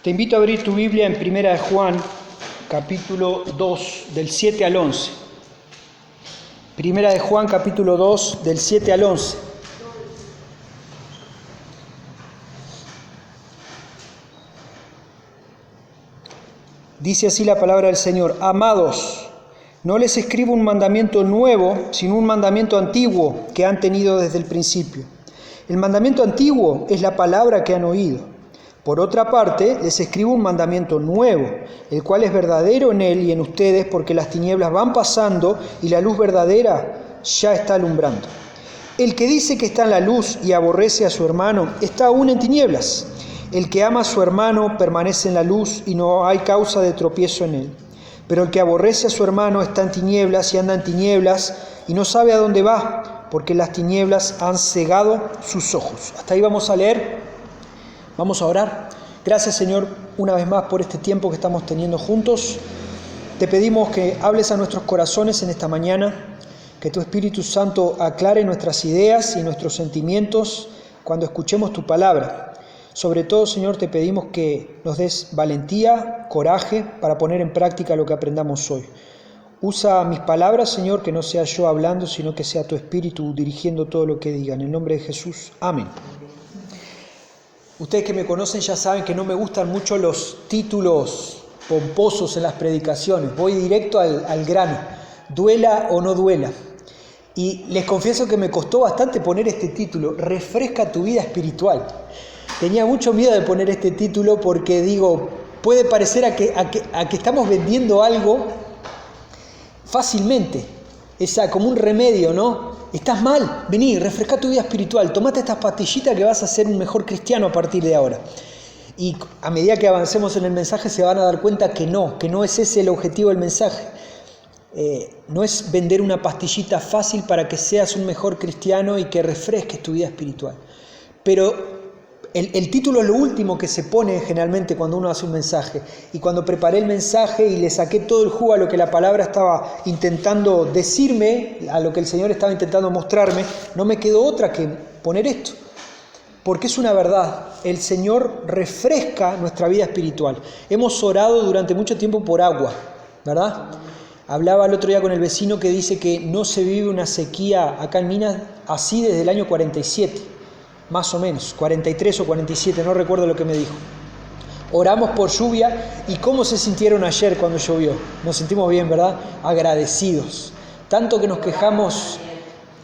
Te invito a abrir tu Biblia en 1 de Juan, capítulo 2, del 7 al 11. 1 de Juan, capítulo 2, del 7 al 11. Dice así la palabra del Señor: Amados, no les escribo un mandamiento nuevo, sino un mandamiento antiguo que han tenido desde el principio. El mandamiento antiguo es la palabra que han oído. Por otra parte, les escribo un mandamiento nuevo, el cual es verdadero en él y en ustedes, porque las tinieblas van pasando y la luz verdadera ya está alumbrando. El que dice que está en la luz y aborrece a su hermano, está aún en tinieblas. El que ama a su hermano permanece en la luz y no hay causa de tropiezo en él. Pero el que aborrece a su hermano está en tinieblas y anda en tinieblas y no sabe a dónde va, porque las tinieblas han cegado sus ojos. Hasta ahí vamos a leer. Vamos a orar. Gracias, Señor, una vez más por este tiempo que estamos teniendo juntos. Te pedimos que hables a nuestros corazones en esta mañana, que tu Espíritu Santo aclare nuestras ideas y nuestros sentimientos cuando escuchemos tu palabra. Sobre todo, Señor, te pedimos que nos des valentía, coraje para poner en práctica lo que aprendamos hoy. Usa mis palabras, Señor, que no sea yo hablando, sino que sea tu Espíritu dirigiendo todo lo que diga. En el nombre de Jesús. Amén. Ustedes que me conocen ya saben que no me gustan mucho los títulos pomposos en las predicaciones. Voy directo al grano, duela o no duela. Y les confieso que me costó bastante poner este título, Refresca tu vida espiritual. Tenía mucho miedo de poner este título porque digo, puede parecer a que estamos vendiendo algo fácilmente. Es como un remedio, ¿no? Estás mal, vení, refresca tu vida espiritual, tomate estas pastillitas que vas a ser un mejor cristiano a partir de ahora. Y a medida que avancemos en el mensaje se van a dar cuenta que no es ese el objetivo del mensaje. No es vender una pastillita fácil para que seas un mejor cristiano y que refresques tu vida espiritual. Pero el título es lo último que se pone generalmente cuando uno hace un mensaje. Y cuando preparé el mensaje y le saqué todo el jugo a lo que la palabra estaba intentando decirme, a lo que el Señor estaba intentando mostrarme, no me quedó otra que poner esto. Porque es una verdad, el Señor refresca nuestra vida espiritual. Hemos orado durante mucho tiempo por agua, ¿verdad? Hablaba el otro día con el vecino que dice que no se vive una sequía acá en Minas así desde el año 47. Más o menos, 43 o 47, no recuerdo lo que me dijo. Oramos por lluvia y ¿cómo se sintieron ayer cuando llovió? Nos sentimos bien, ¿verdad? Agradecidos. Tanto que nos quejamos,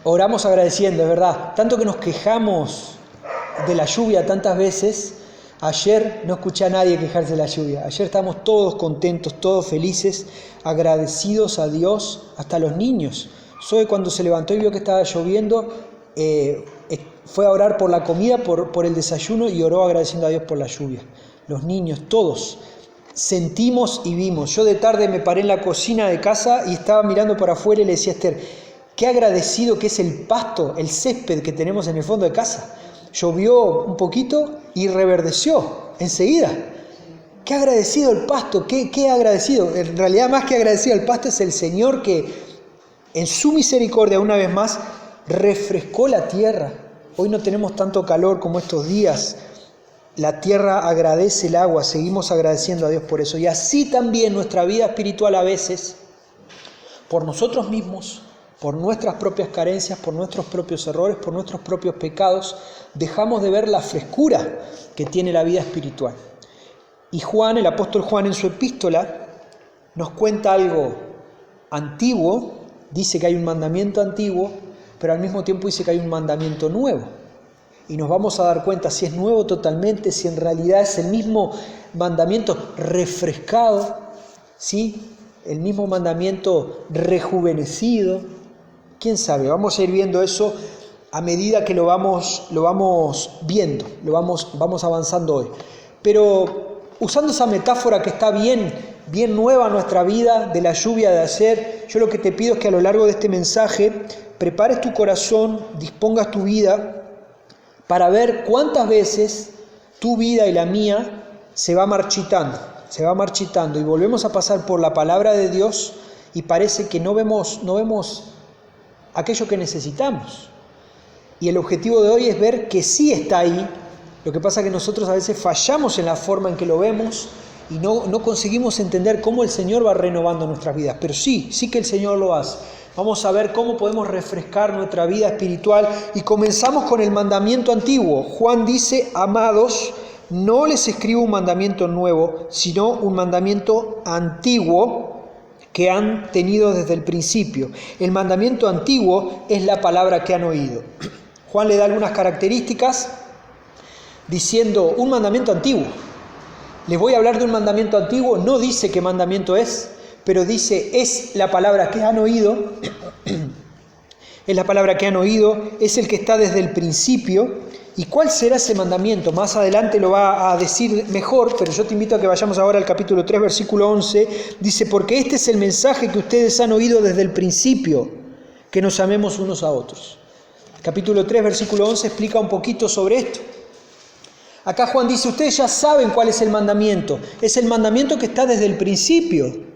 oramos agradeciendo, es verdad. Tanto que nos quejamos de la lluvia tantas veces, ayer no escuché a nadie quejarse de la lluvia. Ayer estábamos todos contentos, todos felices, agradecidos a Dios, hasta los niños. Zoe cuando se levantó y vio que estaba lloviendo, fue a orar por la comida, por el desayuno y oró agradeciendo a Dios por la lluvia. Los niños, todos, sentimos y vimos. Yo de tarde me paré en la cocina de casa y estaba mirando para afuera y le decía a Esther, qué agradecido que es el pasto, el césped que tenemos en el fondo de casa. Llovió un poquito y reverdeció enseguida. Qué agradecido el pasto, qué agradecido. En realidad más que agradecido el pasto es el Señor que en su misericordia una vez más refrescó la tierra. Hoy no tenemos tanto calor como estos días. La tierra agradece el agua, seguimos agradeciendo a Dios por eso. Y así también nuestra vida espiritual a veces, por nosotros mismos, por nuestras propias carencias, por nuestros propios errores, por nuestros propios pecados, dejamos de ver la frescura que tiene la vida espiritual. Y Juan, el apóstol Juan en su epístola, nos cuenta algo antiguo, dice que hay un mandamiento antiguo, pero al mismo tiempo dice que hay un mandamiento nuevo. Y nos vamos a dar cuenta si es nuevo totalmente, si en realidad es el mismo mandamiento refrescado, ¿sí? El mismo mandamiento rejuvenecido. ¿Quién sabe? Vamos a ir viendo eso a medida que lo vamos viendo, vamos avanzando hoy. Pero usando esa metáfora que está bien nueva en nuestra vida, de la lluvia de ayer, yo lo que te pido es que a lo largo de este mensaje prepares tu corazón, dispongas tu vida para ver cuántas veces tu vida y la mía se va marchitando y volvemos a pasar por la palabra de Dios y parece que no vemos aquello que necesitamos. Y el objetivo de hoy es ver que sí está ahí. Lo que pasa es que nosotros a veces fallamos en la forma en que lo vemos y no conseguimos entender cómo el Señor va renovando nuestras vidas. Pero sí que el Señor lo hace. Vamos a ver cómo podemos refrescar nuestra vida espiritual y comenzamos con el mandamiento antiguo. Juan dice: amados, no les escribo un mandamiento nuevo, sino un mandamiento antiguo que han tenido desde el principio. El mandamiento antiguo es la palabra que han oído. Juan le da algunas características diciendo un mandamiento antiguo. Les voy a hablar de un mandamiento antiguo, no dice qué mandamiento es, pero dice es la palabra que han oído, es la palabra que han oído, es el que está desde el principio. ¿Y cuál será ese mandamiento? Más adelante lo va a decir mejor, pero yo te invito a que vayamos ahora al capítulo 3, versículo 11. Dice: porque este es el mensaje que ustedes han oído desde el principio, que nos amemos unos a otros. Capítulo 3, versículo 11 explica un poquito sobre esto. Acá Juan dice: ustedes ya saben cuál es el mandamiento. Es el mandamiento que está desde el principio.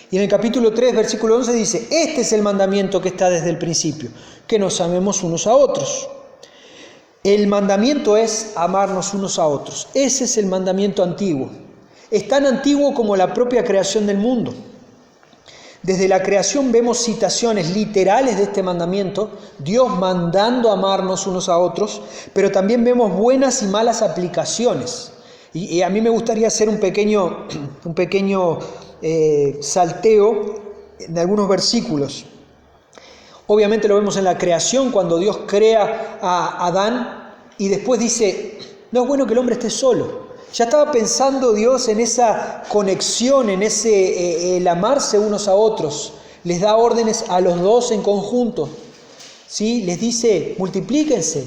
Y en el capítulo 3, versículo 11 dice: este es el mandamiento que está desde el principio, que nos amemos unos a otros. El mandamiento es amarnos unos a otros. Ese es el mandamiento antiguo. Es tan antiguo como la propia creación del mundo. Desde la creación vemos citaciones literales de este mandamiento, Dios mandando amarnos unos a otros, pero también vemos buenas y malas aplicaciones. Y a mí me gustaría hacer un pequeño salteo de algunos versículos. Obviamente lo vemos en la creación, cuando Dios crea a Adán y después dice: no es bueno que el hombre esté solo. Ya estaba pensando Dios en esa conexión, en ese el amarse unos a otros. Les da órdenes a los dos en conjunto, ¿sí? Les dice: multiplíquense,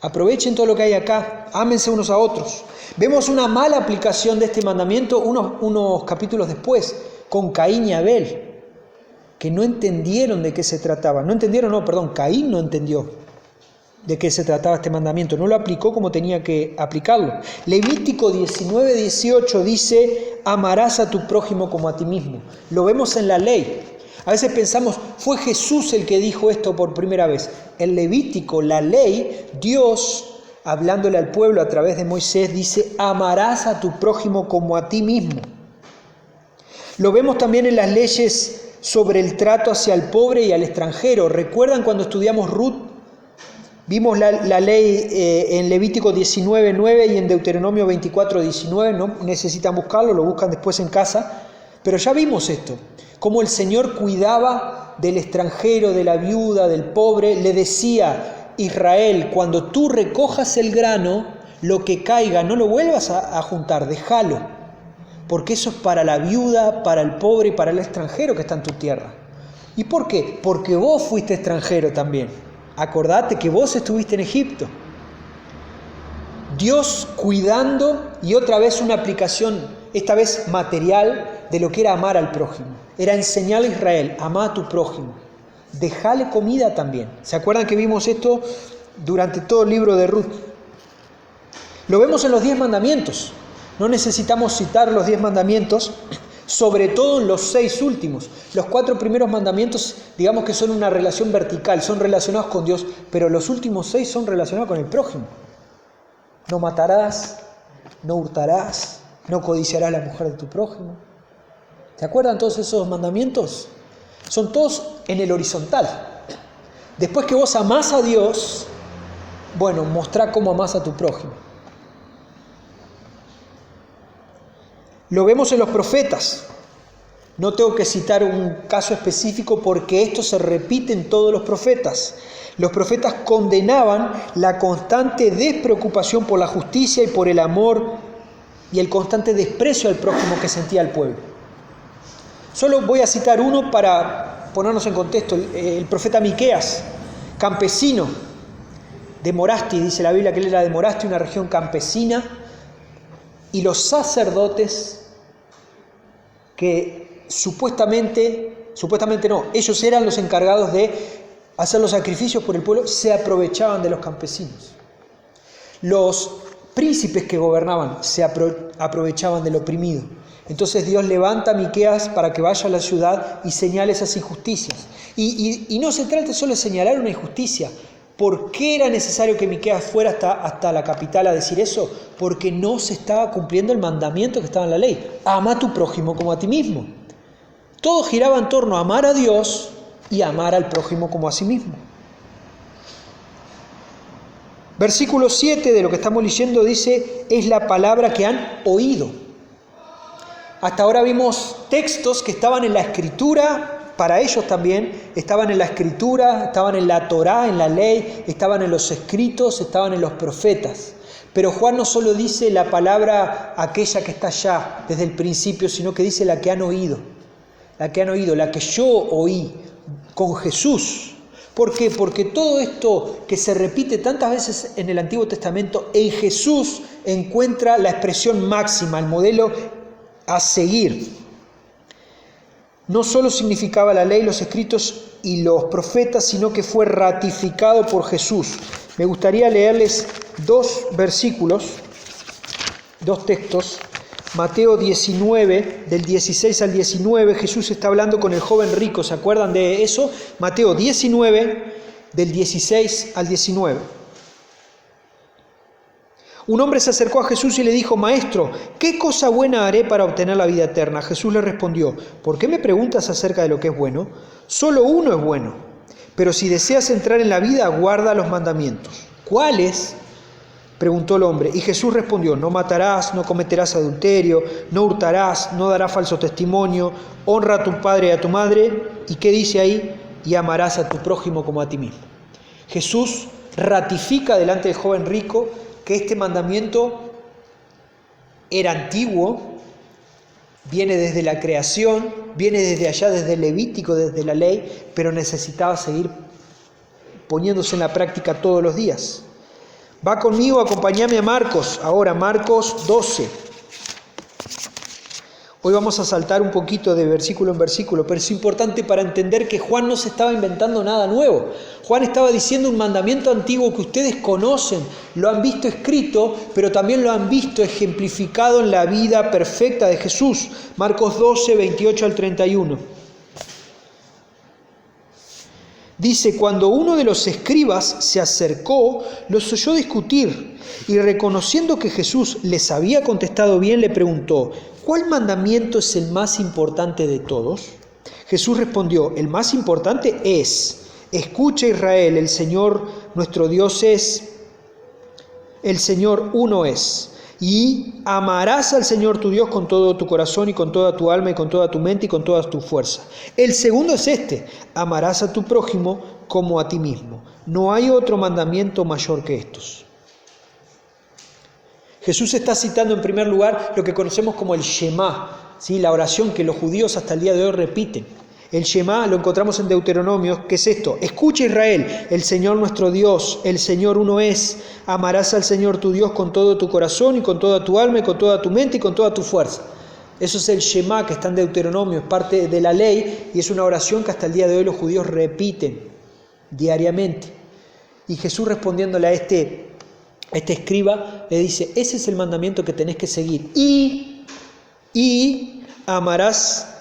aprovechen todo lo que hay acá, ámense unos a otros. Vemos una mala aplicación de este mandamiento unos capítulos después, con Caín y Abel, que no entendieron de qué se trataba. Caín no entendió de qué se trataba este mandamiento, no lo aplicó como tenía que aplicarlo. Levítico 19, 18 dice: amarás a tu prójimo como a ti mismo. Lo vemos en la ley. A veces pensamos, fue Jesús el que dijo esto por primera vez. En Levítico, la ley, Dios, hablándole al pueblo a través de Moisés, dice: amarás a tu prójimo como a ti mismo. Lo vemos también en las leyes sobre el trato hacia el pobre y al extranjero. ¿Recuerdan cuando estudiamos Ruth? Vimos la ley en Levítico 19, 9 y en Deuteronomio 24, 19. No necesitan buscarlo, lo buscan después en casa. Pero ya vimos esto, cómo el Señor cuidaba del extranjero, de la viuda, del pobre. Le decía: Israel, cuando tú recojas el grano, lo que caiga, no lo vuelvas a juntar, déjalo. Porque eso es para la viuda, para el pobre y para el extranjero que está en tu tierra. ¿Y por qué? Porque vos fuiste extranjero también. Acordate que vos estuviste en Egipto. Dios cuidando, y otra vez una aplicación, esta vez material, de lo que era amar al prójimo. Era enseñarle a Israel: amá a tu prójimo. Dejale comida también. ¿Se acuerdan que vimos esto durante todo el libro de Ruth? Lo vemos en los 10 mandamientos. No necesitamos citar los 10 mandamientos, sobre todo en los 6 últimos. Los 4 primeros mandamientos, digamos que son una relación vertical, son relacionados con Dios, pero los últimos 6 son relacionados con el prójimo. No matarás, no hurtarás, no codiciarás la mujer de tu prójimo. ¿Se acuerdan todos esos mandamientos? Son todos en el horizontal. Después que vos amás a Dios, bueno, mostrá cómo amás a tu prójimo. Lo vemos en los profetas. No tengo que citar un caso específico porque esto se repite en todos los profetas. Los profetas condenaban la constante despreocupación por la justicia y por el amor y el constante desprecio al prójimo que sentía el pueblo. Solo voy a citar uno para ponernos en contexto. El profeta Miqueas, campesino de Morasti, dice la Biblia que él era de Morasti, una región campesina, y los sacerdotes que supuestamente no, ellos eran los encargados de hacer los sacrificios por el pueblo, se aprovechaban de los campesinos. Los príncipes que gobernaban se aprovechaban del oprimido. Entonces Dios levanta a Miqueas para que vaya a la ciudad y señale esas injusticias. Y no se trata solo de señalar una injusticia. ¿Por qué era necesario que Miqueas fuera hasta la capital a decir eso? Porque no se estaba cumpliendo el mandamiento que estaba en la ley. Ama a tu prójimo como a ti mismo. Todo giraba en torno a amar a Dios y amar al prójimo como a sí mismo. Versículo 7 de lo que estamos leyendo dice, es la palabra que han oído. Hasta ahora vimos textos que estaban en la Escritura, para ellos también, estaban en la Escritura, estaban en la Torá, en la ley, estaban en los escritos, estaban en los profetas. Pero Juan no solo dice la palabra aquella que está allá desde el principio, sino que dice la que han oído. La que han oído, la que yo oí con Jesús. ¿Por qué? Porque todo esto que se repite tantas veces en el Antiguo Testamento, en Jesús encuentra la expresión máxima, el modelo a seguir. No solo significaba la ley, los escritos y los profetas, sino que fue ratificado por Jesús. Me gustaría leerles dos versículos, dos textos. Mateo 19, del 16 al 19, Jesús está hablando con el joven rico, ¿se acuerdan de eso? Mateo 19, del 16 al 19. Un hombre se acercó a Jesús y le dijo, Maestro, ¿qué cosa buena haré para obtener la vida eterna? Jesús le respondió, ¿por qué me preguntas acerca de lo que es bueno? Solo uno es bueno, pero si deseas entrar en la vida, guarda los mandamientos. ¿Cuáles? Preguntó el hombre, y Jesús respondió, no matarás, no cometerás adulterio, no hurtarás, no darás falso testimonio, honra a tu padre y a tu madre, ¿y qué dice ahí? Y amarás a tu prójimo como a ti mismo. Jesús ratifica delante del joven rico que este mandamiento era antiguo, viene desde la creación, viene desde allá, desde el Levítico, desde la ley, pero necesitaba seguir poniéndose en la práctica todos los días. Va conmigo, acompáñame a Marcos, ahora Marcos 12. Hoy vamos a saltar un poquito de versículo en versículo, pero es importante para entender que Juan no se estaba inventando nada nuevo. Juan estaba diciendo un mandamiento antiguo que ustedes conocen, lo han visto escrito, pero también lo han visto ejemplificado en la vida perfecta de Jesús. Marcos 12, 28 al 31. Dice, cuando uno de los escribas se acercó, los oyó discutir, y reconociendo que Jesús les había contestado bien, le preguntó, ¿cuál mandamiento es el más importante de todos? Jesús respondió, el más importante es, escucha Israel, el Señor nuestro Dios es, el Señor uno es. Y amarás al Señor tu Dios con todo tu corazón y con toda tu alma y con toda tu mente y con toda tu fuerza. El segundo es este, amarás a tu prójimo como a ti mismo. No hay otro mandamiento mayor que estos. Jesús está citando en primer lugar lo que conocemos como el Shema, ¿sí? La oración que los judíos hasta el día de hoy repiten. El Shema lo encontramos en Deuteronomio, ¿qué es esto? Escucha Israel, el Señor nuestro Dios, el Señor uno es. Amarás al Señor tu Dios con todo tu corazón y con toda tu alma y con toda tu mente y con toda tu fuerza. Eso es el Shema que está en Deuteronomio, es parte de la ley y es una oración que hasta el día de hoy los judíos repiten diariamente. Y Jesús respondiéndole a este escriba le dice, ese es el mandamiento que tenés que seguir. Y amarás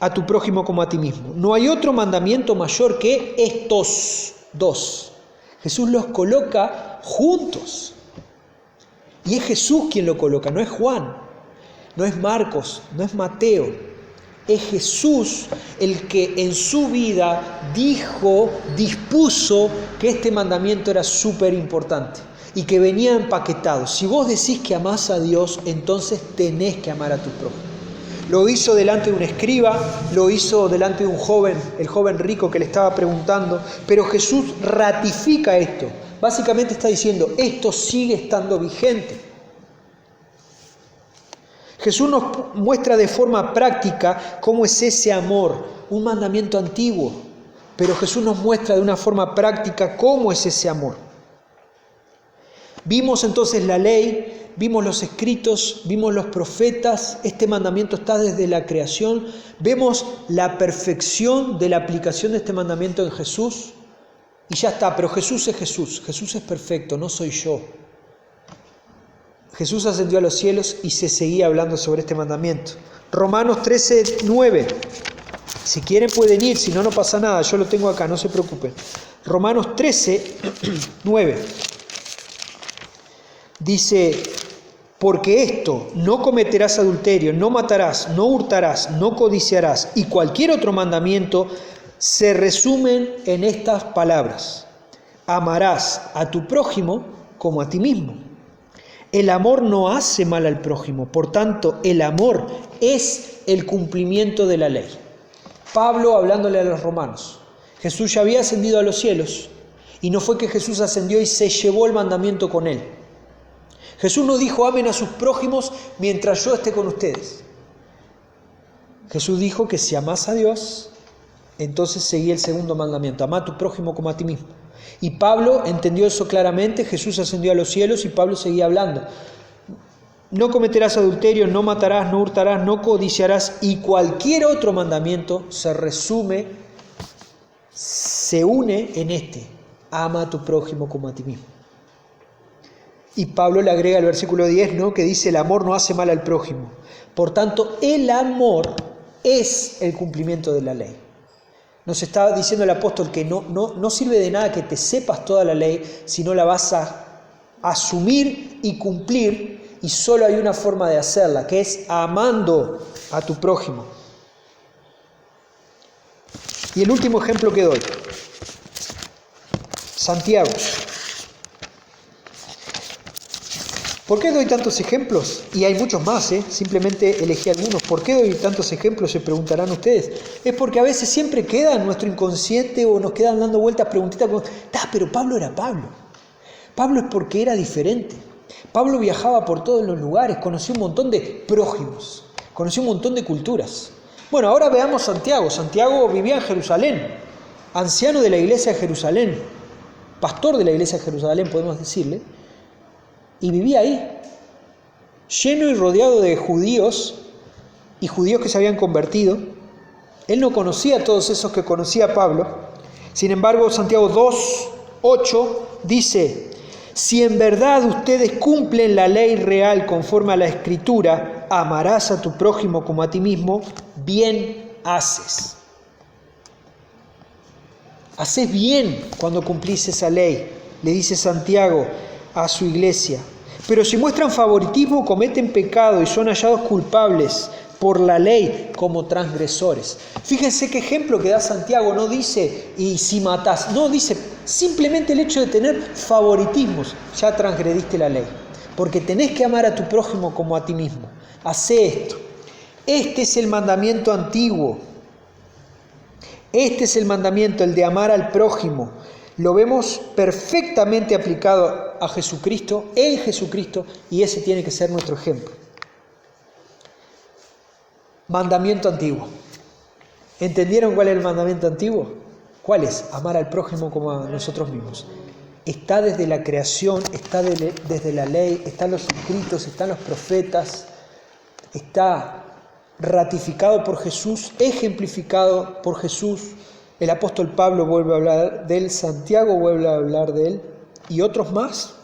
a tu prójimo como a ti mismo. No hay otro mandamiento mayor que estos dos. Jesús los coloca juntos. Y es Jesús quien lo coloca, no es Juan, no es Marcos, no es Mateo. Es Jesús el que en su vida dispuso que este mandamiento era súper importante y que venía empaquetado. Si vos decís que amás a Dios, entonces tenés que amar a tu prójimo. Lo hizo delante de un escriba, lo hizo delante de un joven, el joven rico que le estaba preguntando, pero Jesús ratifica esto. Básicamente está diciendo, esto sigue estando vigente. Jesús nos muestra de forma práctica cómo es ese amor, un mandamiento antiguo, pero Jesús nos muestra de una forma práctica cómo es ese amor. Vimos entonces la ley, vimos los escritos, vimos los profetas, este mandamiento está desde la creación, vemos la perfección de la aplicación de este mandamiento en Jesús y ya está, pero Jesús es perfecto, no soy yo. Jesús ascendió a los cielos y se seguía hablando sobre este mandamiento. Romanos 13:9. Si quieren pueden ir, si no, no pasa nada, yo lo tengo acá, no se preocupen. Romanos 13:9. Dice, porque esto, no cometerás adulterio, no matarás, no hurtarás, no codiciarás, y cualquier otro mandamiento, se resumen en estas palabras. Amarás a tu prójimo como a ti mismo. El amor no hace mal al prójimo, por tanto, el amor es el cumplimiento de la ley. Pablo hablándole a los romanos. Jesús ya había ascendido a los cielos, y no fue que Jesús ascendió y se llevó el mandamiento con él. Jesús no dijo, amen a sus prójimos mientras yo esté con ustedes. Jesús dijo que si amás a Dios, entonces seguí el segundo mandamiento, amá a tu prójimo como a ti mismo. Y Pablo entendió eso claramente, Jesús ascendió a los cielos y Pablo seguía hablando. No cometerás adulterio, no matarás, no hurtarás, no codiciarás, y cualquier otro mandamiento se resume, se une en este, ama a tu prójimo como a ti mismo. Y Pablo le agrega el versículo 10, ¿no?, que dice, el amor no hace mal al prójimo. Por tanto, el amor es el cumplimiento de la ley. Nos está diciendo el apóstol que no sirve de nada que te sepas toda la ley si no la vas a asumir y cumplir, y solo hay una forma de hacerla, que es amando a tu prójimo. Y el último ejemplo que doy, Santiago. ¿Por qué doy tantos ejemplos? Y hay muchos más, simplemente elegí algunos. ¿Por qué doy tantos ejemplos? Se preguntarán ustedes. Es porque a veces siempre queda en nuestro inconsciente o nos quedan dando vueltas preguntitas como, pero Pablo era Pablo. Pablo es porque era diferente. Pablo viajaba por todos los lugares, conoció un montón de prójimos, conoció un montón de culturas. Bueno, ahora veamos Santiago. Santiago vivía en Jerusalén, anciano de la iglesia de Jerusalén, pastor de la iglesia de Jerusalén, podemos decirle. Y vivía ahí, lleno y rodeado de judíos, y judíos que se habían convertido. Él no conocía a todos esos que conocía Pablo. Sin embargo, Santiago 2:8 dice, si en verdad ustedes cumplen la ley real conforme a la Escritura, amarás a tu prójimo como a ti mismo, bien haces. Haces bien cuando cumplís esa ley, le dice Santiago a su iglesia. Pero si muestran favoritismo, cometen pecado y son hallados culpables por la ley como transgresores. Fíjense qué ejemplo que da Santiago. No dice, y si matás, no, dice, simplemente el hecho de tener favoritismos, ya transgrediste la ley. Porque tenés que amar a tu prójimo como a ti mismo. Hacé esto. Este es el mandamiento antiguo. Este es el mandamiento, el de amar al prójimo. Lo vemos perfectamente aplicado a Jesucristo, en Jesucristo, y ese tiene que ser nuestro ejemplo. Mandamiento antiguo. ¿Entendieron cuál es el mandamiento antiguo? ¿Cuál es? Amar al prójimo como a nosotros mismos. Está desde la creación, está desde la ley, están los escritos, están los profetas, está ratificado por Jesús, ejemplificado por Jesús. El apóstol Pablo vuelve a hablar de él, Santiago vuelve a hablar de él, y otros más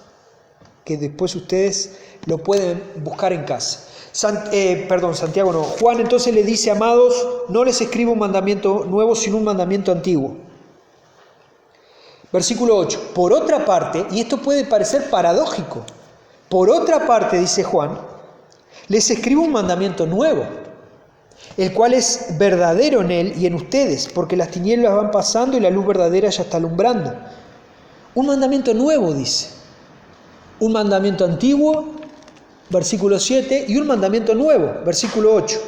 que después ustedes lo pueden buscar en casa. Santiago no. Juan entonces le dice, amados, no les escribo un mandamiento nuevo, sino un mandamiento antiguo. Versículo 8. Por otra parte, y esto puede parecer paradójico, por otra parte, dice Juan, les escribo un mandamiento nuevo, el cual es verdadero en él y en ustedes, porque las tinieblas van pasando y la luz verdadera ya está alumbrando. Un mandamiento nuevo, dice. Un mandamiento antiguo, versículo 7, y un mandamiento nuevo, versículo 8.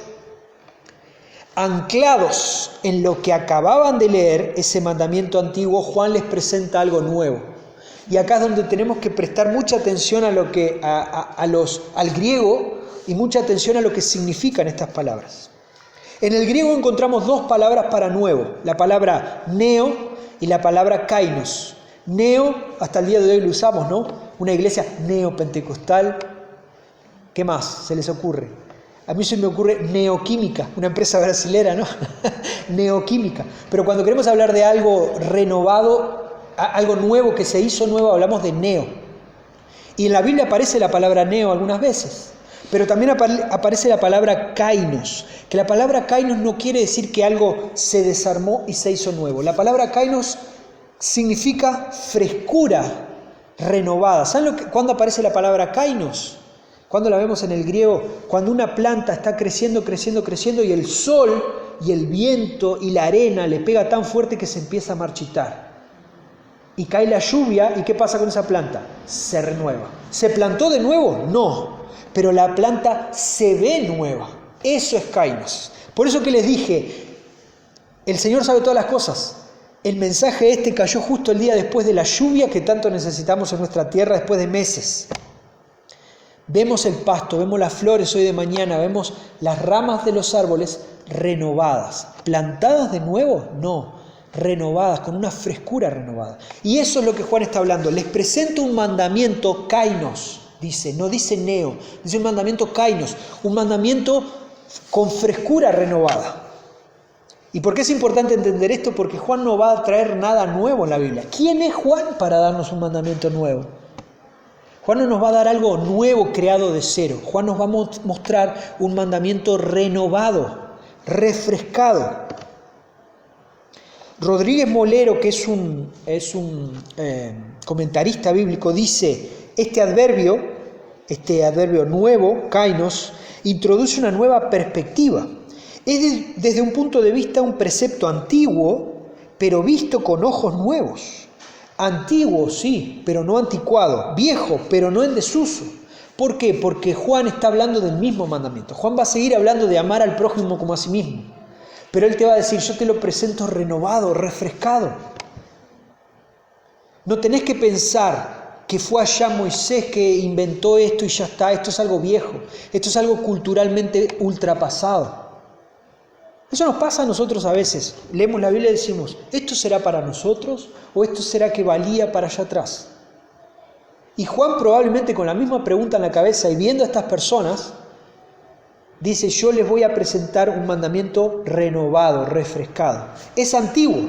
Anclados en lo que acababan de leer, ese mandamiento antiguo, Juan les presenta algo nuevo. Y acá es donde tenemos que prestar mucha atención a lo que, al griego, y mucha atención a lo que significan estas palabras. En el griego encontramos dos palabras para nuevo, la palabra neo y la palabra kainos. Neo, hasta el día de hoy lo usamos, ¿no? Una iglesia neopentecostal. ¿Qué más se les ocurre? A mí se me ocurre Neoquímica, una empresa brasilera, ¿no? Neoquímica. Pero cuando queremos hablar de algo renovado, algo nuevo que se hizo nuevo, hablamos de neo. Y en la Biblia aparece la palabra neo algunas veces, pero también aparece la palabra kainos, que la palabra kainos no quiere decir que algo se desarmó y se hizo nuevo. La palabra kainos significa frescura renovada. ¿Saben cuándo aparece la palabra kainos? Cuando la vemos en el griego, cuando una planta está creciendo, creciendo, creciendo y el sol y el viento y la arena le pega tan fuerte que se empieza a marchitar. Y cae la lluvia, ¿y qué pasa con esa planta? Se renueva. ¿Se plantó de nuevo? No, pero la planta se ve nueva. Eso es kainos. Por eso que les dije, el Señor sabe todas las cosas. El mensaje este cayó justo el día después de la lluvia que tanto necesitamos en nuestra tierra después de meses. Vemos el pasto, vemos las flores hoy de mañana, vemos las ramas de los árboles renovadas. ¿Plantadas de nuevo? No, renovadas, con una frescura renovada. Y eso es lo que Juan está hablando. Les presento un mandamiento kainos, dice, no dice neo, dice un mandamiento kainos, un mandamiento con frescura renovada. ¿Y por qué es importante entender esto? Porque Juan no va a traer nada nuevo en la Biblia. ¿Quién es Juan para darnos un mandamiento nuevo? Juan no nos va a dar algo nuevo creado de cero. Juan nos va a mostrar un mandamiento renovado, refrescado. Rodríguez Molero, que es un comentarista bíblico, dice, este adverbio nuevo, kainos, introduce una nueva perspectiva. Es desde un punto de vista un precepto antiguo, pero visto con ojos nuevos. Antiguo, sí, pero no anticuado. Viejo, pero no en desuso. ¿Por qué? Porque Juan está hablando del mismo mandamiento. Juan va a seguir hablando de amar al prójimo como a sí mismo. Pero él te va a decir, yo te lo presento renovado, refrescado. No tenés que pensar que fue allá Moisés que inventó esto y ya está. Esto es algo viejo. Esto es algo culturalmente ultrapasado. Eso nos pasa a nosotros a veces. Leemos la Biblia y decimos, ¿esto será para nosotros o esto será que valía para allá atrás? Y Juan probablemente con la misma pregunta en la cabeza y viendo a estas personas, dice, yo les voy a presentar un mandamiento renovado, refrescado. Es antiguo,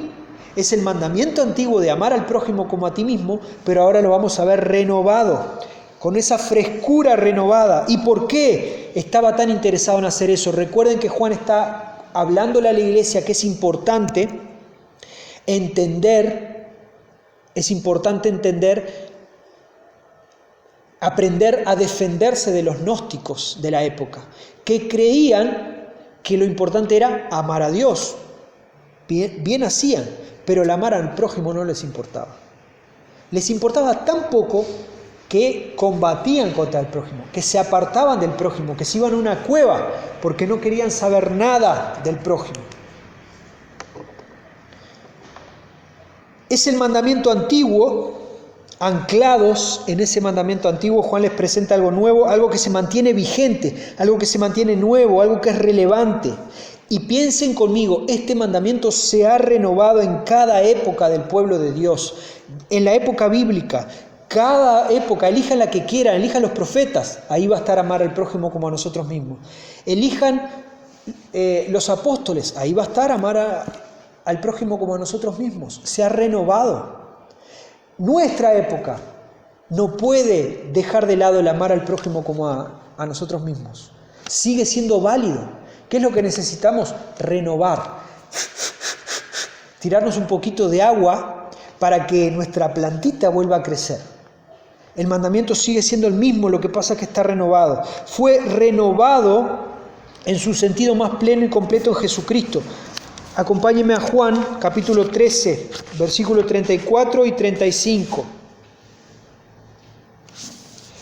es el mandamiento antiguo de amar al prójimo como a ti mismo, pero ahora lo vamos a ver renovado, con esa frescura renovada. ¿Y por qué estaba tan interesado en hacer eso? Recuerden que Juan está hablándole a la iglesia que es importante entender, aprender a defenderse de los gnósticos de la época, que creían que lo importante era amar a Dios. Bien hacían, pero el amar al prójimo no les importaba. Les importaba tan poco que combatían contra el prójimo, que se apartaban del prójimo, que se iban a una cueva porque no querían saber nada del prójimo. Es el mandamiento antiguo, anclados en ese mandamiento antiguo, Juan les presenta algo nuevo, algo que se mantiene vigente, algo que se mantiene nuevo, algo que es relevante. Y piensen conmigo, este mandamiento se ha renovado en cada época del pueblo de Dios, en la época bíblica. Cada época, elijan la que quieran, elijan los profetas, ahí va a estar amar al prójimo como a nosotros mismos. Elijan los apóstoles, ahí va a estar amar al prójimo como a nosotros mismos. Se ha renovado. Nuestra época no puede dejar de lado el amar al prójimo como a nosotros mismos. Sigue siendo válido. ¿Qué es lo que necesitamos? Renovar. Tirarnos un poquito de agua para que nuestra plantita vuelva a crecer. El mandamiento sigue siendo el mismo, lo que pasa es que está renovado. Fue renovado en su sentido más pleno y completo en Jesucristo. Acompáñenme a Juan, capítulo 13, versículos 34 y 35.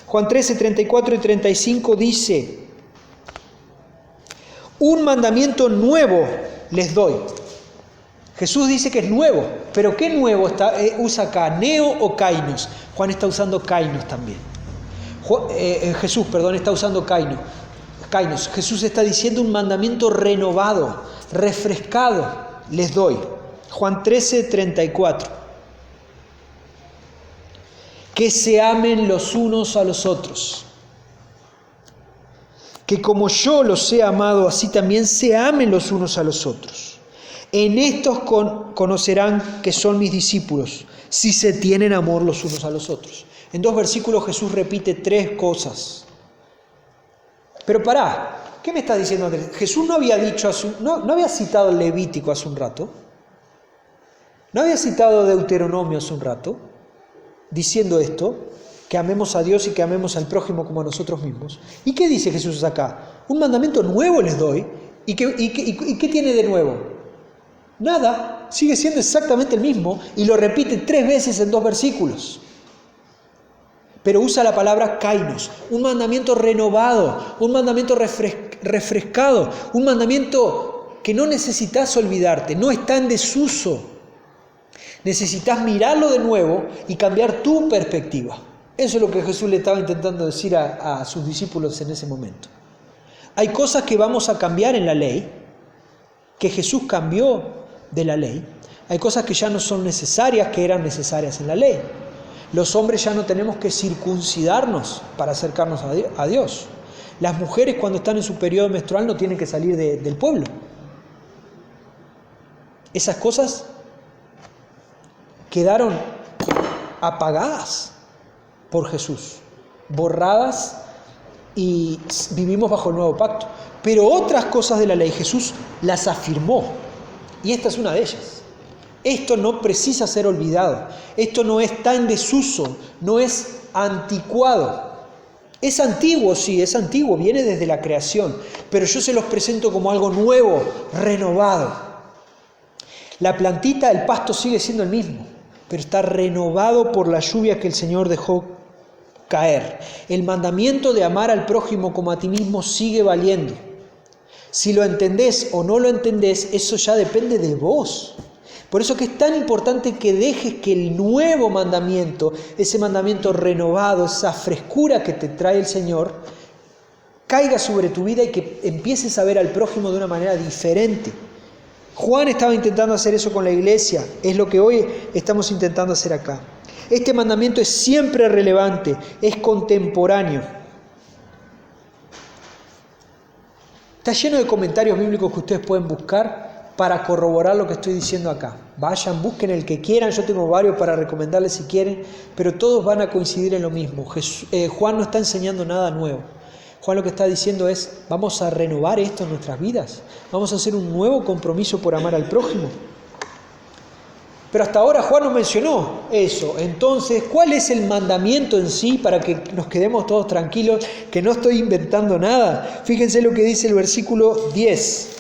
Juan 13, 34 y 35 dice, un mandamiento nuevo les doy. Jesús dice que es nuevo, pero ¿qué nuevo usa acá? ¿Neo o kainos? Juan está usando kainos también. Jesús está usando kainos. Jesús está diciendo un mandamiento renovado, refrescado, les doy. Juan 13, 34. Que se amen los unos a los otros. Que como yo los he amado, así también se amen los unos a los otros. En estos conocerán que son mis discípulos, si se tienen amor los unos a los otros. En 2 versículos Jesús repite 3 cosas. Pero pará, ¿qué me está diciendo Andrés? Jesús no había dicho, no había citado el Levítico hace un rato, no había citado Deuteronomio hace un rato, diciendo esto, que amemos a Dios y que amemos al prójimo como a nosotros mismos. ¿Y qué dice Jesús acá? Un mandamiento nuevo les doy. ¿Y qué tiene de nuevo? Nada, sigue siendo exactamente el mismo y lo repite 3 veces en 2 versículos. Pero usa la palabra kainos, un mandamiento renovado, un mandamiento refrescado, un mandamiento que no necesitas olvidarte, no está en desuso. Necesitas mirarlo de nuevo y cambiar tu perspectiva. Eso es lo que Jesús le estaba intentando decir a sus discípulos en ese momento. Hay cosas que vamos a cambiar en la ley, que Jesús cambió de la ley. Hay cosas que ya no son necesarias, que eran necesarias en la ley. Los hombres ya no tenemos que circuncidarnos para acercarnos a Dios. Las mujeres cuando están en su periodo menstrual no tienen que salir del pueblo. Esas cosas quedaron apagadas por Jesús, borradas, y vivimos bajo el nuevo pacto. Pero otras cosas de la ley Jesús las afirmó, y esta es una de ellas. Esto no precisa ser olvidado, esto no está en desuso, no es anticuado. Es antiguo, sí, es antiguo, viene desde la creación, pero yo se los presento como algo nuevo, renovado. La plantita, el pasto sigue siendo el mismo, pero está renovado por la lluvia que el Señor dejó caer. El mandamiento de amar al prójimo como a ti mismo sigue valiendo. Si lo entendés o no lo entendés, eso ya depende de vos. Por eso que es tan importante que dejes que el nuevo mandamiento, ese mandamiento renovado, esa frescura que te trae el Señor, caiga sobre tu vida y que empieces a ver al prójimo de una manera diferente. Juan estaba intentando hacer eso con la iglesia, es lo que hoy estamos intentando hacer acá. Este mandamiento es siempre relevante, es contemporáneo. Está lleno de comentarios bíblicos que ustedes pueden buscar para corroborar lo que estoy diciendo acá. Vayan, busquen el que quieran, yo tengo varios para recomendarles si quieren, pero todos van a coincidir en lo mismo. Juan no está enseñando nada nuevo. Juan lo que está diciendo es, vamos a renovar esto en nuestras vidas, vamos a hacer un nuevo compromiso por amar al prójimo. Pero hasta ahora Juan no mencionó eso. Entonces, ¿cuál es el mandamiento en sí para que nos quedemos todos tranquilos, que no estoy inventando nada? Fíjense lo que dice el versículo 10.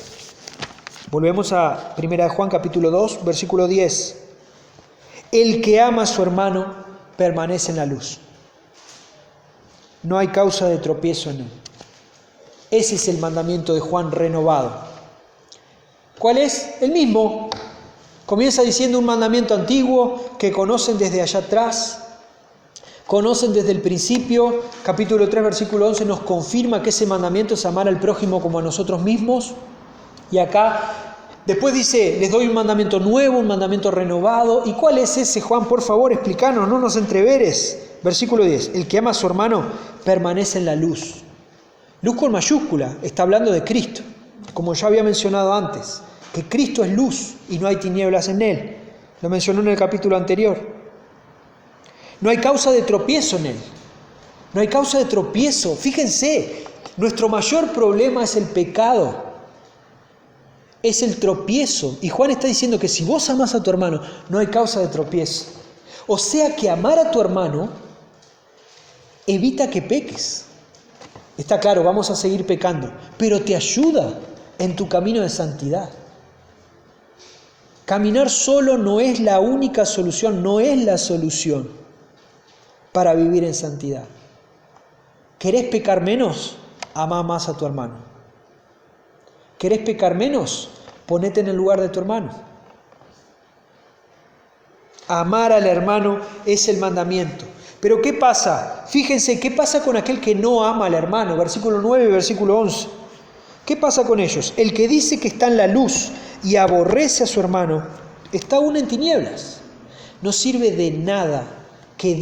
Volvemos a 1 Juan capítulo 2, versículo 10. El que ama a su hermano permanece en la luz. No hay causa de tropiezo en él. Ese es el mandamiento de Juan renovado. ¿Cuál es? El mismo. Comienza diciendo un mandamiento antiguo que conocen desde allá atrás, conocen desde el principio. Capítulo 3, versículo 11 nos confirma que ese mandamiento es amar al prójimo como a nosotros mismos. Y acá, después dice, les doy un mandamiento nuevo, un mandamiento renovado. ¿Y cuál es ese, Juan? Por favor, explícanos, no nos entreveres. Versículo 10, el que ama a su hermano permanece en la luz. Luz con mayúscula, está hablando de Cristo, como ya había mencionado antes, que Cristo es luz y no hay tinieblas en él. Lo mencionó en el capítulo anterior. No hay causa de tropiezo en él. No hay causa de tropiezo. Fíjense, nuestro mayor problema es el pecado. Es el tropiezo. Y Juan está diciendo que si vos amás a tu hermano, no hay causa de tropiezo. O sea que amar a tu hermano evita que peques. Está claro, vamos a seguir pecando, pero te ayuda en tu camino de santidad. Caminar solo no es la única solución, no es la solución para vivir en santidad. ¿Querés pecar menos? Ama más a tu hermano. ¿Querés pecar menos? Ponete en el lugar de tu hermano. Amar al hermano es el mandamiento. Pero ¿qué pasa? Fíjense, ¿qué pasa con aquel que no ama al hermano? Versículo 9 y versículo 11. ¿Qué pasa con ellos? El que dice que está en la luz y aborrece a su hermano, está aún en tinieblas. No sirve de nada que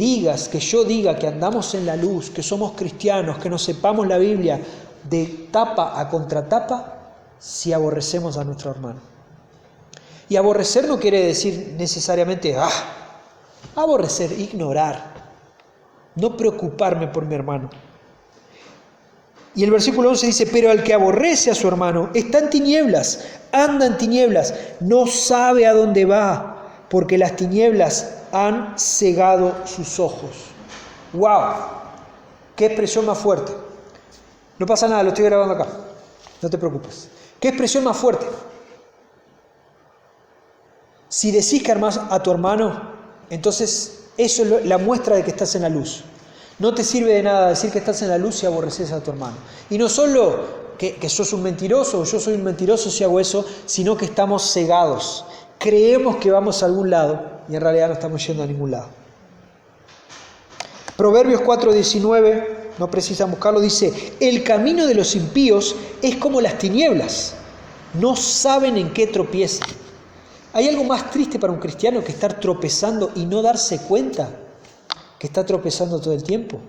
yo diga que andamos en la luz, que somos cristianos, que nos sepamos la Biblia de tapa a contratapa, si aborrecemos a nuestro hermano. Y aborrecer no quiere decir necesariamente, Aborrecer, ignorar, no preocuparme por mi hermano. Y el versículo 11 dice, pero el que aborrece a su hermano está en tinieblas, anda en tinieblas, no sabe a dónde va, porque las tinieblas han cegado sus ojos. ¡Wow! ¡Qué expresión más fuerte! No pasa nada, lo estoy grabando acá, no te preocupes. ¿Qué expresión más fuerte? Si decís que amás a tu hermano, entonces eso es la muestra de que estás en la luz. No te sirve de nada decir que estás en la luz si aborreces a tu hermano. Y no solo que sos un mentiroso o yo soy un mentiroso si hago eso, sino que estamos cegados. Creemos que vamos a algún lado y en realidad no estamos yendo a ningún lado. Proverbios 4:19, no precisan buscarlo, dice, el camino de los impíos es como las tinieblas, no saben en qué tropiezan. ¿Hay algo más triste para un cristiano que estar tropezando y no darse cuenta que está tropezando todo el tiempo?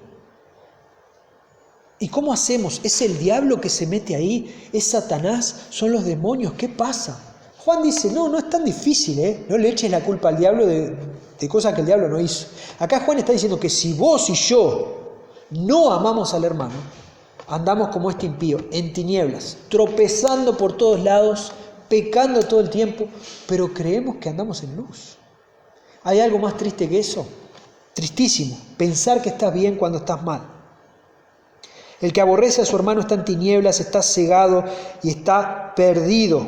¿Y cómo hacemos? ¿Es el diablo que se mete ahí? ¿Es Satanás? ¿Son los demonios? ¿Qué pasa? Juan dice, no es tan difícil, no le eches la culpa al diablo de cosas que el diablo no hizo. Acá Juan está diciendo que si vos y yo no amamos al hermano, andamos como este impío, en tinieblas, tropezando por todos lados, pecando todo el tiempo, pero creemos que andamos en luz. ¿Hay algo más triste que eso? Tristísimo, pensar que estás bien cuando estás mal. El que aborrece a su hermano está en tinieblas, está cegado y está perdido.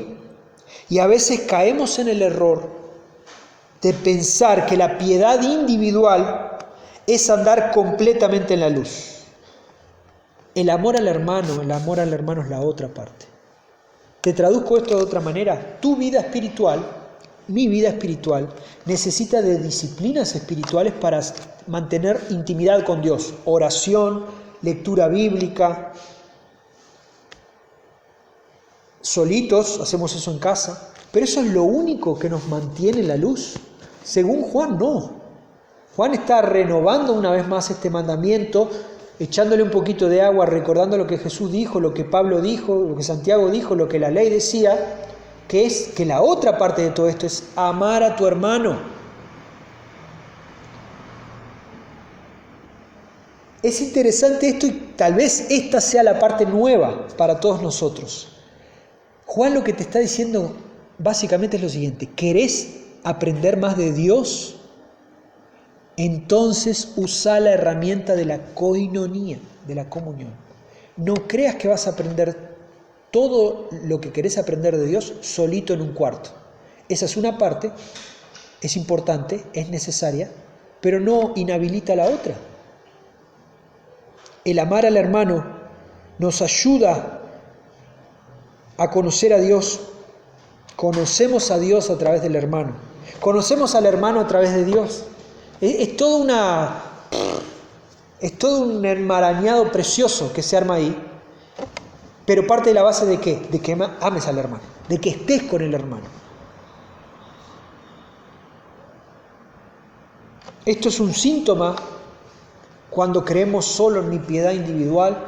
Y a veces caemos en el error de pensar que la piedad individual es andar completamente en la luz. El amor al hermano es la otra parte. Te traduzco esto de otra manera. Tu vida espiritual, mi vida espiritual, necesita de disciplinas espirituales para mantener intimidad con Dios. Oración, lectura bíblica. Solitos hacemos eso en casa. Pero eso es lo único que nos mantiene en la luz. Según Juan, no. Juan está renovando una vez más este mandamiento, echándole un poquito de agua, recordando lo que Jesús dijo, lo que Pablo dijo, lo que Santiago dijo, lo que la ley decía, que es que la otra parte de todo esto es amar a tu hermano. Es interesante esto y tal vez esta sea la parte nueva para todos nosotros. Juan lo que te está diciendo básicamente es lo siguiente: ¿querés aprender más de Dios? Entonces usa la herramienta de la koinonía, de la comunión. No creas que vas a aprender todo lo que querés aprender de Dios solito en un cuarto. Esa es una parte, es importante, es necesaria, pero no inhabilita la otra. El amar al hermano nos ayuda a conocer a Dios. Conocemos a Dios a través del hermano. Conocemos al hermano a través de Dios. Es todo un enmarañado precioso que se arma ahí, pero parte de la base de ¿qué? De que ames al hermano, de que estés con el hermano. Esto es un síntoma, cuando creemos solo en mi piedad individual,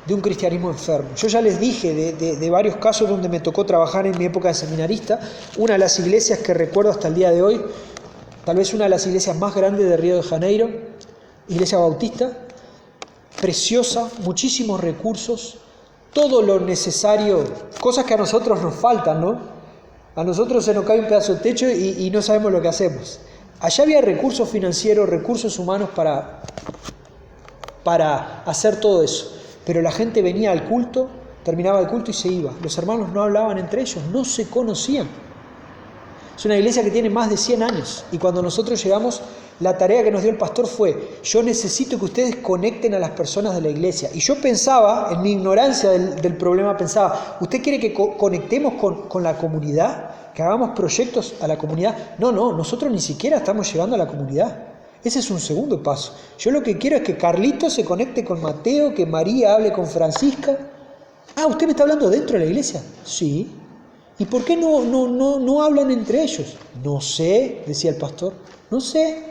de un cristianismo enfermo. Yo ya les dije de varios casos donde me tocó trabajar en mi época de seminarista. Una de las iglesias que recuerdo hasta el día de hoy, tal vez una de las iglesias más grandes de Río de Janeiro, iglesia bautista, preciosa, muchísimos recursos, todo lo necesario, cosas que a nosotros nos faltan, ¿no? A nosotros se nos cae un pedazo de techo y no sabemos lo que hacemos. Allá había recursos financieros, recursos humanos para hacer todo eso. Pero la gente venía al culto, terminaba el culto y se iba. Los hermanos no hablaban entre ellos, no se conocían. Es una iglesia que tiene más de 100 años. Y cuando nosotros llegamos, la tarea que nos dio el pastor fue: yo necesito que ustedes conecten a las personas de la iglesia. Y yo pensaba, en mi ignorancia del problema, pensaba: ¿usted quiere que conectemos con la comunidad? ¿Que hagamos proyectos a la comunidad? No, nosotros ni siquiera estamos llegando a la comunidad. Ese es un segundo paso. Yo lo que quiero es que Carlito se conecte con Mateo, que María hable con Francisca. Ah, ¿usted me está hablando dentro de la iglesia? Sí. ¿Y por qué no hablan entre ellos? No sé, decía el pastor. No sé.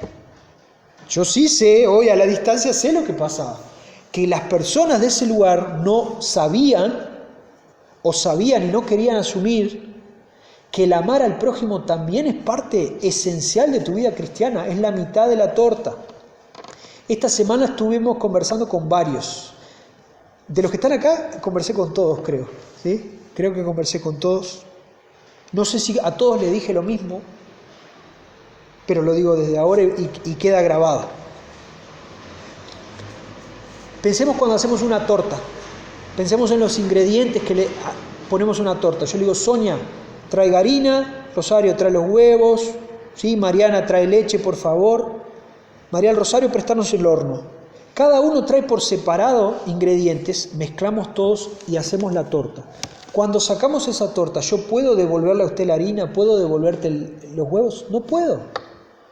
Yo sí sé, hoy a la distancia sé lo que pasaba. Que las personas de ese lugar no sabían, o sabían y no querían asumir, que el amar al prójimo también es parte esencial de tu vida cristiana, es la mitad de la torta. Esta semana estuvimos conversando con varios. De los que están acá, conversé con todos, creo. ¿Sí? Creo que conversé con todos. No sé si a todos les dije lo mismo, pero lo digo desde ahora y queda grabado. Pensemos cuando hacemos una torta. Pensemos en los ingredientes que le ponemos a una torta. Yo le digo, Sonia, trae harina, Rosario, trae los huevos, ¿sí? Mariana, trae leche, por favor. María del Rosario, préstanos el horno. Cada uno trae por separado ingredientes, mezclamos todos y hacemos la torta. Cuando sacamos esa torta, ¿yo puedo devolverle a usted la harina? ¿Puedo devolverte los huevos? No puedo.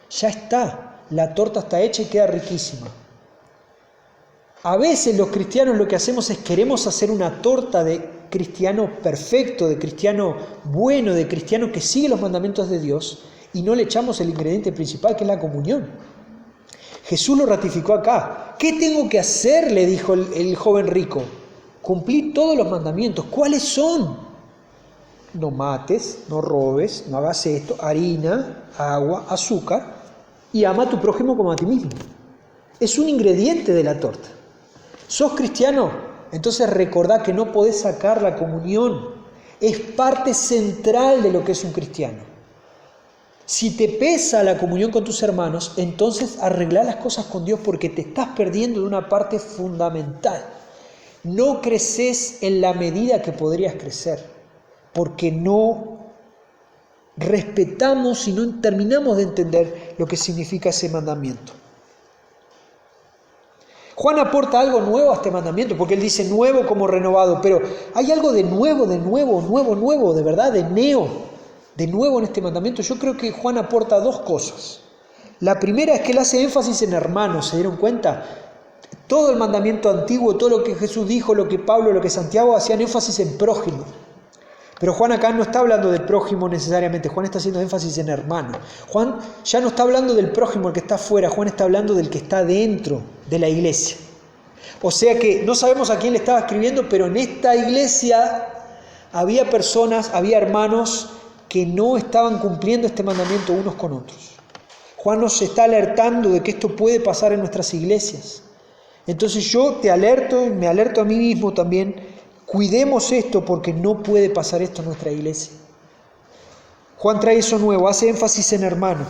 Ya está. La torta está hecha y queda riquísima. A veces los cristianos lo que hacemos es queremos hacer una torta de cristiano perfecto, de cristiano bueno, de cristiano que sigue los mandamientos de Dios y no le echamos el ingrediente principal que es la comunión. Jesús lo ratificó acá. ¿Qué tengo que hacer?, le dijo el joven rico. Cumplir todos los mandamientos. ¿Cuáles son? No mates, no robes, no hagas esto, harina, agua, azúcar, y ama a tu prójimo como a ti mismo. Es un ingrediente de la torta. ¿Sos cristiano? Entonces recordá que no podés sacar la comunión. Es parte central de lo que es un cristiano. Si te pesa la comunión con tus hermanos, entonces arreglá las cosas con Dios porque te estás perdiendo de una parte fundamental. No creces en la medida que podrías crecer, porque no respetamos y no terminamos de entender lo que significa ese mandamiento. Juan aporta algo nuevo a este mandamiento, porque él dice nuevo como renovado, pero hay algo de nuevo, de verdad, de nuevo en este mandamiento. Yo creo que Juan aporta dos cosas. La primera es que él hace énfasis en hermanos, ¿se dieron cuenta? Todo el mandamiento antiguo, todo lo que Jesús dijo, lo que Pablo, lo que Santiago hacían énfasis en prójimo. Pero Juan acá no está hablando del prójimo necesariamente, Juan está haciendo énfasis en hermano. Juan ya no está hablando del prójimo, el que está afuera, Juan está hablando del que está dentro de la iglesia. O sea que no sabemos a quién le estaba escribiendo, pero en esta iglesia había personas, había hermanos que no estaban cumpliendo este mandamiento unos con otros. Juan nos está alertando de que esto puede pasar en nuestras iglesias. Entonces yo te alerto y me alerto a mí mismo también, cuidemos esto porque no puede pasar esto en nuestra iglesia. Juan trae eso nuevo, hace énfasis en hermano.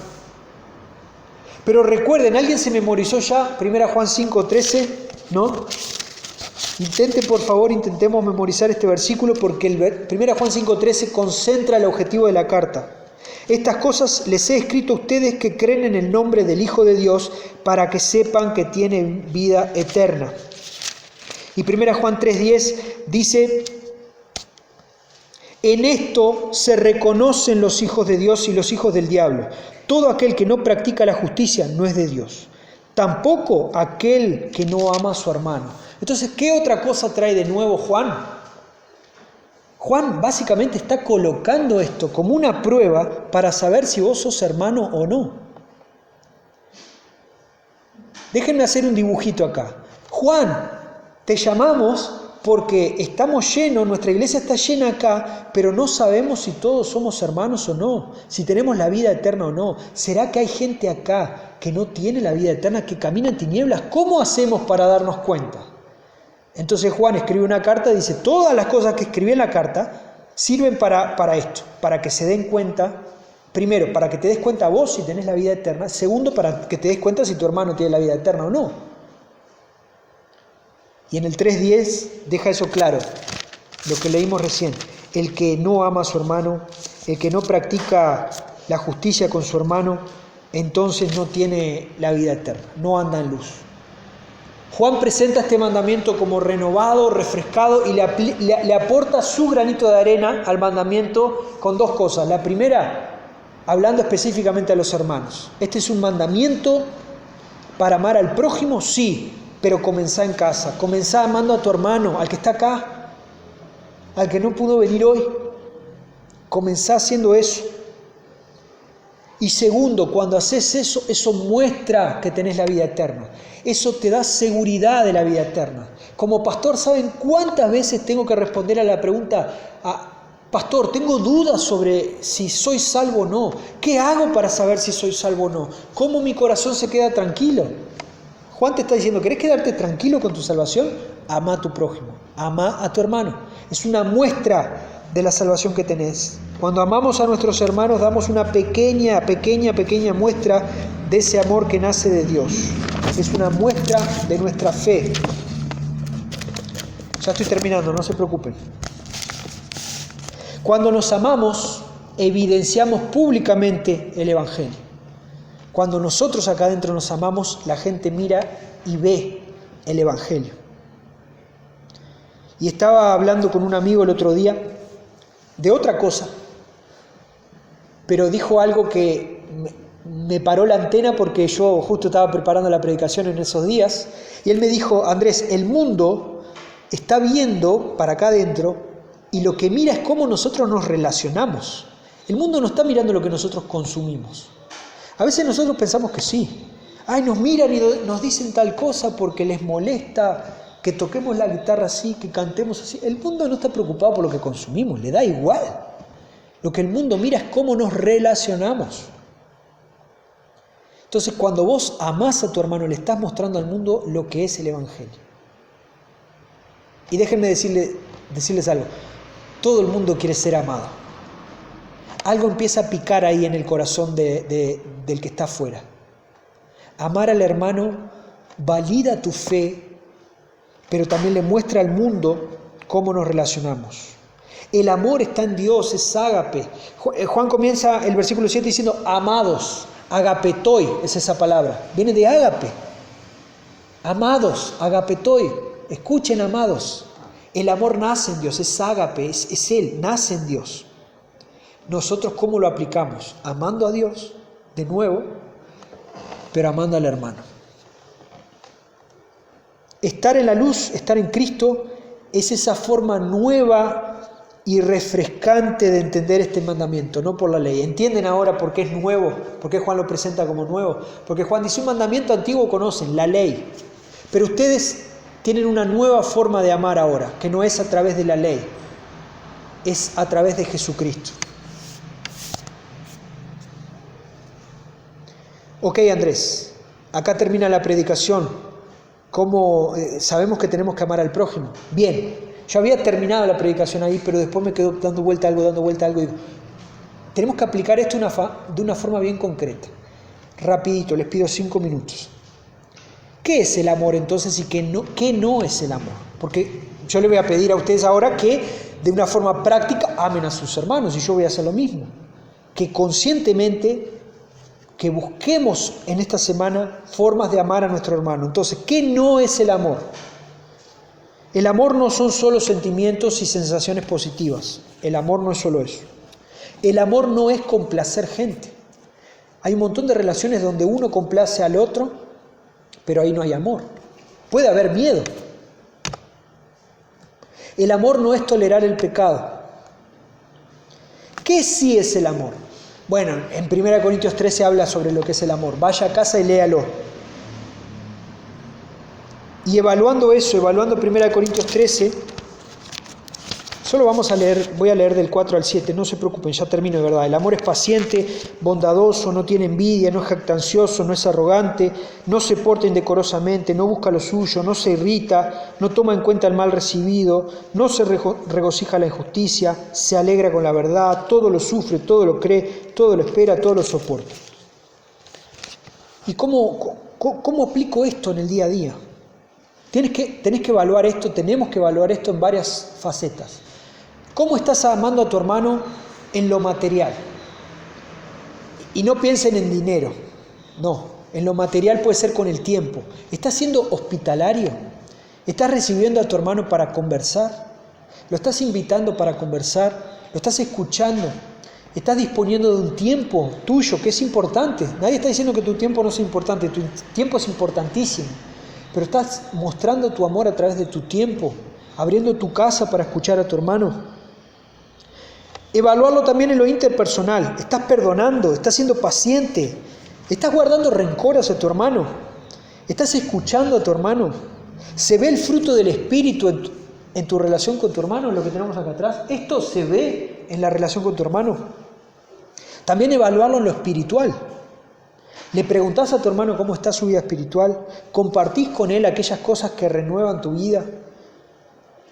Pero recuerden, ¿alguien se memorizó ya 1 Juan 5:13? ¿No? Intentemos memorizar este versículo porque el 1 Juan 5:13 concentra el objetivo de la carta. Estas cosas les he escrito a ustedes que creen en el nombre del Hijo de Dios para que sepan que tienen vida eterna. Y 1 Juan 3:10 dice, en esto se reconocen los hijos de Dios y los hijos del diablo. Todo aquel que no practica la justicia no es de Dios. Tampoco aquel que no ama a su hermano. Entonces, ¿qué otra cosa trae de nuevo Juan? Juan básicamente está colocando esto como una prueba para saber si vos sos hermano o no. Déjenme hacer un dibujito acá. Juan, te llamamos porque estamos llenos, nuestra iglesia está llena acá, pero no sabemos si todos somos hermanos o no, si tenemos la vida eterna o no. ¿Será que hay gente acá que no tiene la vida eterna, que camina en tinieblas? ¿Cómo hacemos para darnos cuenta? Entonces Juan escribe una carta y dice, todas las cosas que escribí en la carta sirven para esto, para que se den cuenta, primero, para que te des cuenta vos si tenés la vida eterna, segundo, para que te des cuenta si tu hermano tiene la vida eterna o no. Y en el 3:10 deja eso claro, lo que leímos recién, el que no ama a su hermano, el que no practica la justicia con su hermano, entonces no tiene la vida eterna, no anda en luz. Juan presenta este mandamiento como renovado, refrescado y le aporta su granito de arena al mandamiento con dos cosas. La primera, hablando específicamente a los hermanos. Este es un mandamiento para amar al prójimo, sí, pero comenzá en casa. Comenzá amando a tu hermano, al que está acá, al que no pudo venir hoy. Comenzá haciendo eso. Y segundo, cuando haces eso, eso muestra que tenés la vida eterna. Eso te da seguridad de la vida eterna. Como pastor, ¿saben cuántas veces tengo que responder a la pregunta, Pastor, tengo dudas sobre si soy salvo o no. ¿Qué hago para saber si soy salvo o no? ¿Cómo mi corazón se queda tranquilo? Juan te está diciendo, ¿querés quedarte tranquilo con tu salvación? Ama a tu prójimo, ama a tu hermano. Es una muestra de la salvación que tenés. Cuando amamos a nuestros hermanos, damos una pequeña muestra de ese amor que nace de Dios. Es una muestra de nuestra fe. Ya estoy terminando, no se preocupen. Cuando nos amamos, evidenciamos públicamente el Evangelio. Cuando nosotros acá adentro nos amamos, la gente mira y ve el Evangelio. Y estaba hablando con un amigo el otro día de otra cosa, pero dijo algo que me paró la antena porque yo justo estaba preparando la predicación en esos días, y él me dijo, Andrés, el mundo está viendo para acá adentro y lo que mira es cómo nosotros nos relacionamos. El mundo no está mirando lo que nosotros consumimos. A veces nosotros pensamos que sí. Ay, nos miran y nos dicen tal cosa porque les molesta que toquemos la guitarra así, que cantemos así. El mundo no está preocupado por lo que consumimos, le da igual. Lo que el mundo mira es cómo nos relacionamos. Entonces, cuando vos amás a tu hermano, le estás mostrando al mundo lo que es el Evangelio. Y déjenme decirles algo. Todo el mundo quiere ser amado. Algo empieza a picar ahí en el corazón del que está afuera. Amar al hermano valida tu fe, pero también le muestra al mundo cómo nos relacionamos. El amor está en Dios, es ágape. Juan comienza el versículo 7 diciendo, amados, agapetoi es esa palabra, viene de ágape. Amados, agapetoi, escuchen amados. El amor nace en Dios, es ágape, es Él, nace en Dios. Nosotros, ¿cómo lo aplicamos? Amando a Dios, de nuevo, pero amando al hermano. Estar en la luz, estar en Cristo, es esa forma nueva y refrescante de entender este mandamiento, no por la ley. ¿Entienden ahora por qué es nuevo? ¿Por qué Juan lo presenta como nuevo? Porque Juan dice, un mandamiento antiguo conocen, la ley. Pero ustedes tienen una nueva forma de amar ahora, que no es a través de la ley, es a través de Jesucristo. Ok, Andrés, acá termina la predicación. ¿Cómo sabemos que tenemos que amar al prójimo? Bien, yo había terminado la predicación ahí, pero después me quedó dando vuelta algo. Digo, tenemos que aplicar esto de una forma bien concreta. Rapidito, les pido 5 minutos. ¿Qué es el amor entonces y qué no es el amor? Porque yo le voy a pedir a ustedes ahora que de una forma práctica amen a sus hermanos y yo voy a hacer lo mismo. Que conscientemente que busquemos en esta semana formas de amar a nuestro hermano. Entonces, ¿qué no es el amor? El amor no son solo sentimientos y sensaciones positivas. El amor no es solo eso. El amor no es complacer gente. Hay un montón de relaciones donde uno complace al otro, pero ahí no hay amor. Puede haber miedo. El amor no es tolerar el pecado. ¿Qué sí es el amor? Bueno, en 1 Corintios 13 habla sobre lo que es el amor. Vaya a casa y léalo. Y evaluando 1 Corintios 13, solo voy a leer del 4 al 7, no se preocupen, ya termino de verdad. El amor es paciente, bondadoso, no tiene envidia, no es jactancioso, no es arrogante, no se porta indecorosamente, no busca lo suyo, no se irrita, no toma en cuenta el mal recibido, no se regocija la injusticia, se alegra con la verdad, todo lo sufre, todo lo cree, todo lo espera, todo lo soporta. ¿Y cómo aplico esto en el día a día? Tenés que evaluar esto, tenemos que evaluar esto en varias facetas. ¿Cómo estás amando a tu hermano en lo material? Y no piensen en dinero, no, en lo material puede ser con el tiempo. ¿Estás siendo hospitalario? ¿Estás recibiendo a tu hermano para conversar? ¿Lo estás invitando para conversar? ¿Lo estás escuchando? ¿Estás disponiendo de un tiempo tuyo que es importante? Nadie está diciendo que tu tiempo no es importante, tu tiempo es importantísimo. Pero estás mostrando tu amor a través de tu tiempo, abriendo tu casa para escuchar a tu hermano. Evaluarlo también en lo interpersonal. ¿Estás perdonando? ¿Estás siendo paciente? ¿Estás guardando rencor hacia tu hermano? ¿Estás escuchando a tu hermano? ¿Se ve el fruto del Espíritu en tu relación con tu hermano, lo que tenemos acá atrás? Esto se ve en la relación con tu hermano. También evaluarlo en lo espiritual. ¿Le preguntás a tu hermano cómo está su vida espiritual? ¿Compartís con él aquellas cosas que renuevan tu vida?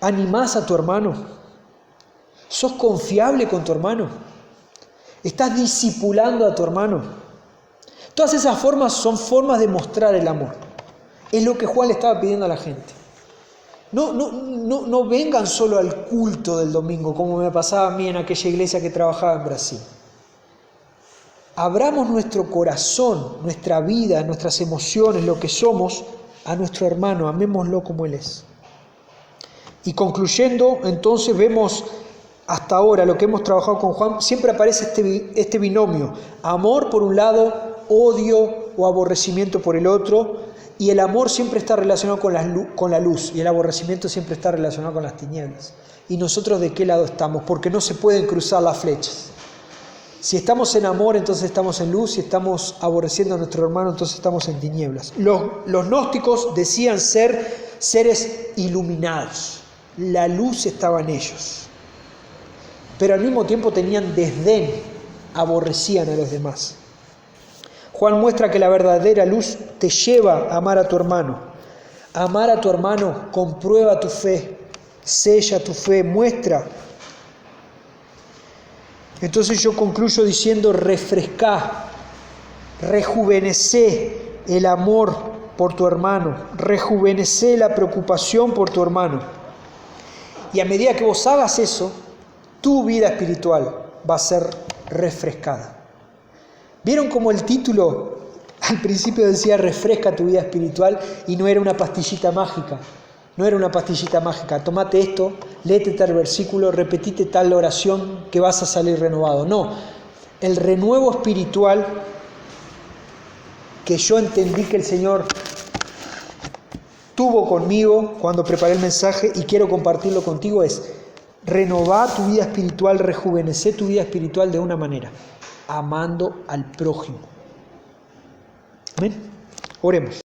¿Animás a tu hermano? ¿Sos confiable con tu hermano? ¿Estás discipulando a tu hermano? Todas esas formas son formas de mostrar el amor. Es lo que Juan le estaba pidiendo a la gente. No vengan solo al culto del domingo, como me pasaba a mí en aquella iglesia que trabajaba en Brasil. Abramos nuestro corazón, nuestra vida, nuestras emociones, lo que somos, a nuestro hermano, amémoslo como Él es. Y concluyendo, entonces vemos hasta ahora lo que hemos trabajado con Juan, siempre aparece este binomio, amor por un lado, odio o aborrecimiento por el otro, y el amor siempre está relacionado con la luz, y el aborrecimiento siempre está relacionado con las tinieblas. ¿Y nosotros de qué lado estamos? Porque no se pueden cruzar las flechas. Si estamos en amor, entonces estamos en luz. Si estamos aborreciendo a nuestro hermano, entonces estamos en tinieblas. Los gnósticos decían ser seres iluminados. La luz estaba en ellos. Pero al mismo tiempo tenían desdén, aborrecían a los demás. Juan muestra que la verdadera luz te lleva a amar a tu hermano. Amar a tu hermano comprueba tu fe, sella tu fe, muestra. Entonces yo concluyo diciendo: refrescá, rejuvenecé el amor por tu hermano, rejuvenecé la preocupación por tu hermano. Y a medida que vos hagas eso, tu vida espiritual va a ser refrescada. ¿Vieron cómo el título al principio decía refresca tu vida espiritual y no era una pastillita mágica? No era una pastillita mágica, tomate esto, léete tal versículo, repetite tal oración que vas a salir renovado. No, el renuevo espiritual que yo entendí que el Señor tuvo conmigo cuando preparé el mensaje y quiero compartirlo contigo es: renovar tu vida espiritual, rejuvenecer tu vida espiritual de una manera, amando al prójimo. Amén. Oremos.